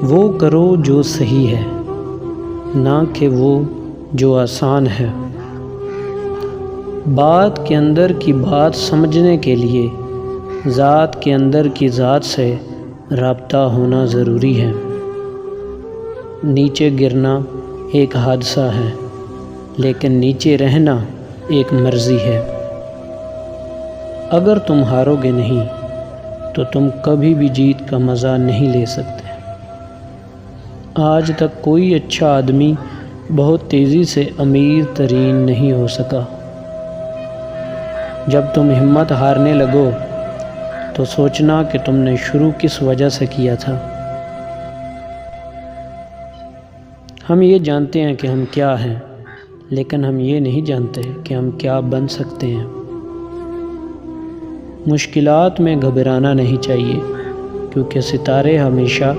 وہ کرو جو صحیح ہے، نہ کہ وہ جو آسان ہے۔ بات کے اندر کی بات سمجھنے کے لیے ذات کے اندر کی ذات سے رابطہ ہونا ضروری ہے۔ نیچے گرنا ایک حادثہ ہے، لیکن نیچے رہنا ایک مرضی ہے۔ اگر تم ہارو گے نہیں تو تم کبھی بھی جیت کا مزہ نہیں لے سکتے۔ آج تک کوئی اچھا آدمی بہت تیزی سے امیر ترین نہیں ہو سکا۔ جب تم ہمت ہارنے لگو تو سوچنا کہ تم نے شروع کس وجہ سے کیا تھا۔ ہم یہ جانتے ہیں کہ ہم کیا ہیں، لیکن ہم یہ نہیں جانتے کہ ہم کیا بن سکتے ہیں۔ مشکلات میں گھبرانا نہیں چاہیے، کیونکہ ستارے ہمیشہ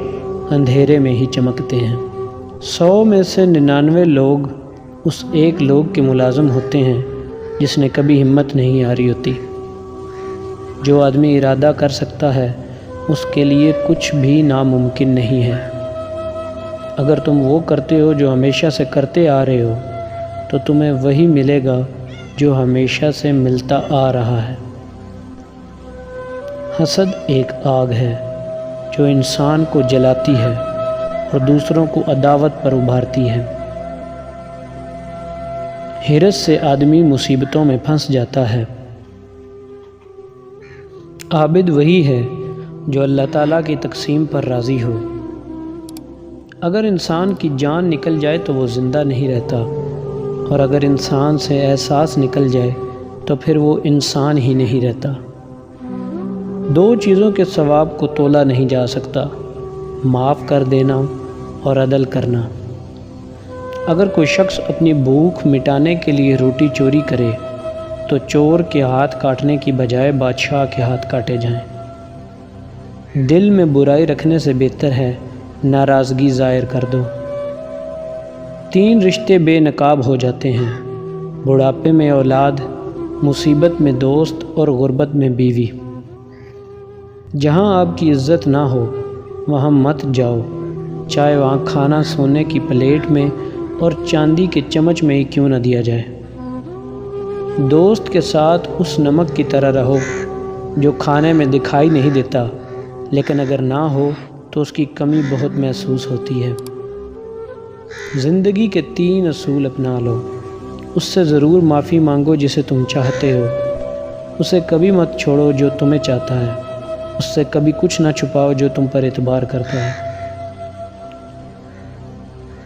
اندھیرے میں ہی چمکتے ہیں۔ 100 میں سے 99 لوگ اس ایک لوگ کے ملازم ہوتے ہیں جس نے کبھی ہمت نہیں ہاری ہوتی۔ جو آدمی ارادہ کر سکتا ہے اس کے لیے کچھ بھی ناممکن نہیں ہے۔ اگر تم وہ کرتے ہو جو ہمیشہ سے کرتے آ رہے ہو تو تمہیں وہی ملے گا جو ہمیشہ سے ملتا آ رہا ہے۔ حسد ایک آگ ہے جو انسان کو جلاتی ہے اور دوسروں کو عداوت پر ابھارتی ہے۔ حرص سے آدمی مصیبتوں میں پھنس جاتا ہے۔ عابد وہی ہے جو اللہ تعالیٰ کی تقسیم پر راضی ہو۔ اگر انسان کی جان نکل جائے تو وہ زندہ نہیں رہتا، اور اگر انسان سے احساس نکل جائے تو پھر وہ انسان ہی نہیں رہتا۔ دو چیزوں کے ثواب کو تولا نہیں جا سکتا: معاف کر دینا اور عدل کرنا۔ اگر کوئی شخص اپنی بھوک مٹانے کے لیے روٹی چوری کرے تو چور کے ہاتھ کاٹنے کی بجائے بادشاہ کے ہاتھ کاٹے جائیں۔ دل میں برائی رکھنے سے بہتر ہے ناراضگی ظاہر کر دو۔ 3 رشتے بے نقاب ہو جاتے ہیں: بڑھاپے میں اولاد، مصیبت میں دوست اور غربت میں بیوی۔ جہاں آپ کی عزت نہ ہو وہاں مت جاؤ، چاہے وہاں کھانا سونے کی پلیٹ میں اور چاندی کے چمچ میں ہی کیوں نہ دیا جائے۔ دوست کے ساتھ اس نمک کی طرح رہو جو کھانے میں دکھائی نہیں دیتا، لیکن اگر نہ ہو تو اس کی کمی بہت محسوس ہوتی ہے۔ زندگی کے 3 اصول اپنا لو۔ اس سے ضرور معافی مانگو جسے تم چاہتے ہو، اسے کبھی مت چھوڑو جو تمہیں چاہتا ہے، اس سے کبھی کچھ نہ چھپاؤ جو تم پر اعتبار کرتا ہے۔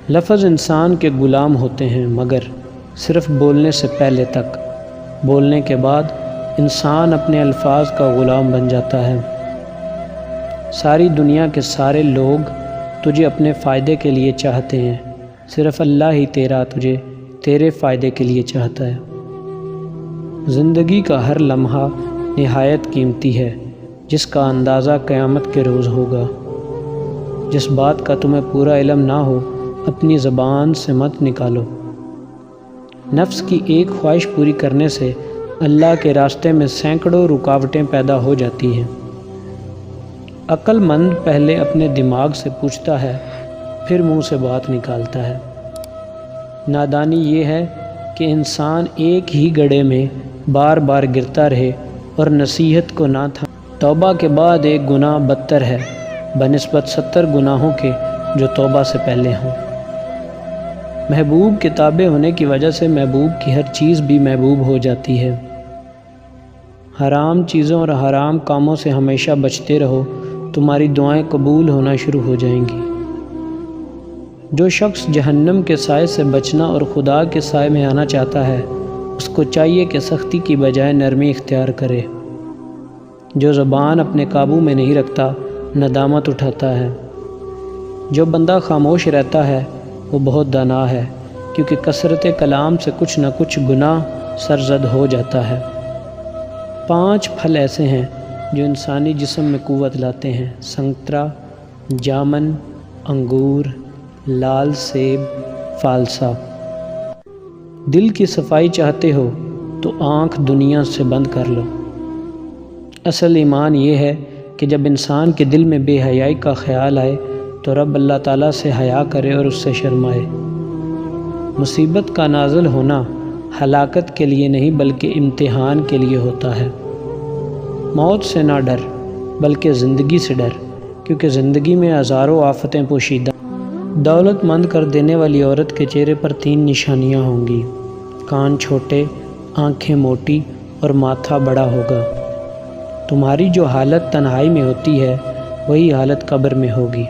لفظ انسان کے غلام ہوتے ہیں، مگر صرف بولنے سے پہلے تک۔ بولنے کے بعد انسان اپنے الفاظ کا غلام بن جاتا ہے۔ ساری دنیا کے سارے لوگ تجھے اپنے فائدے کے لیے چاہتے ہیں، صرف اللہ ہی تجھے تیرے فائدے کے لیے چاہتا ہے۔ زندگی کا ہر لمحہ نہایت قیمتی ہے، جس کا اندازہ قیامت کے روز ہوگا۔ جس بات کا تمہیں پورا علم نہ ہو اپنی زبان سے مت نکالو۔ نفس کی ایک خواہش پوری کرنے سے اللہ کے راستے میں سینکڑوں رکاوٹیں پیدا ہو جاتی ہیں۔ عقل مند پہلے اپنے دماغ سے پوچھتا ہے، پھر منہ سے بات نکالتا ہے۔ نادانی یہ ہے کہ انسان ایک ہی گڑھے میں بار بار گرتا رہے اور نصیحت کو نہ تھا۔ توبہ کے بعد ایک گناہ بدتر ہے بنسبت 70 گناہوں کے جو توبہ سے پہلے ہوں۔ محبوب کے تابع ہونے کی وجہ سے محبوب کی ہر چیز بھی محبوب ہو جاتی ہے۔ حرام چیزوں اور حرام کاموں سے ہمیشہ بچتے رہو، تمہاری دعائیں قبول ہونا شروع ہو جائیں گی۔ جو شخص جہنم کے سائے سے بچنا اور خدا کے سائے میں آنا چاہتا ہے، اس کو چاہیے کہ سختی کی بجائے نرمی اختیار کرے۔ جو زبان اپنے قابو میں نہیں رکھتا ندامت اٹھاتا ہے۔ جو بندہ خاموش رہتا ہے وہ بہت دانا ہے، کیونکہ کثرت کلام سے کچھ نہ کچھ گناہ سرزد ہو جاتا ہے۔ 5 پھل ایسے ہیں جو انسانی جسم میں قوت لاتے ہیں: سنترا، جامن، انگور، لال سیب، فالسا۔ دل کی صفائی چاہتے ہو تو آنکھ دنیا سے بند کر لو۔ اصل ایمان یہ ہے کہ جب انسان کے دل میں بے حیائی کا خیال آئے تو رب اللہ تعالیٰ سے حیا کرے اور اس سے شرمائے۔ مصیبت کا نازل ہونا ہلاکت کے لیے نہیں بلکہ امتحان کے لیے ہوتا ہے۔ موت سے نہ ڈر بلکہ زندگی سے ڈر، کیونکہ زندگی میں ہزاروں آفتیں پوشیدہ۔ دولت مند کر دینے والی عورت کے چہرے پر 3 نشانیاں ہوں گی: کان چھوٹے، آنکھیں موٹی اور ماتھا بڑا ہوگا۔ تمہاری جو حالت تنہائی میں ہوتی ہے وہی حالت قبر میں ہوگی۔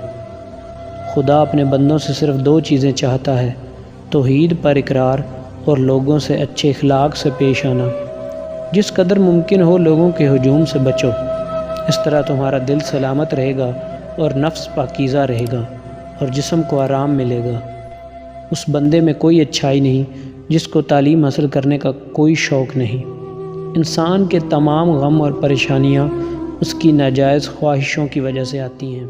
خدا اپنے بندوں سے صرف 2 چیزیں چاہتا ہے: توحید پر اقرار اور لوگوں سے اچھے اخلاق سے پیش آنا۔ جس قدر ممکن ہو لوگوں کے ہجوم سے بچو، اس طرح تمہارا دل سلامت رہے گا اور نفس پاکیزہ رہے گا اور جسم کو آرام ملے گا۔ اس بندے میں کوئی اچھائی نہیں جس کو تعلیم حاصل کرنے کا کوئی شوق نہیں۔ انسان کے تمام غم اور پریشانیاں اس کی ناجائز خواہشوں کی وجہ سے آتی ہیں۔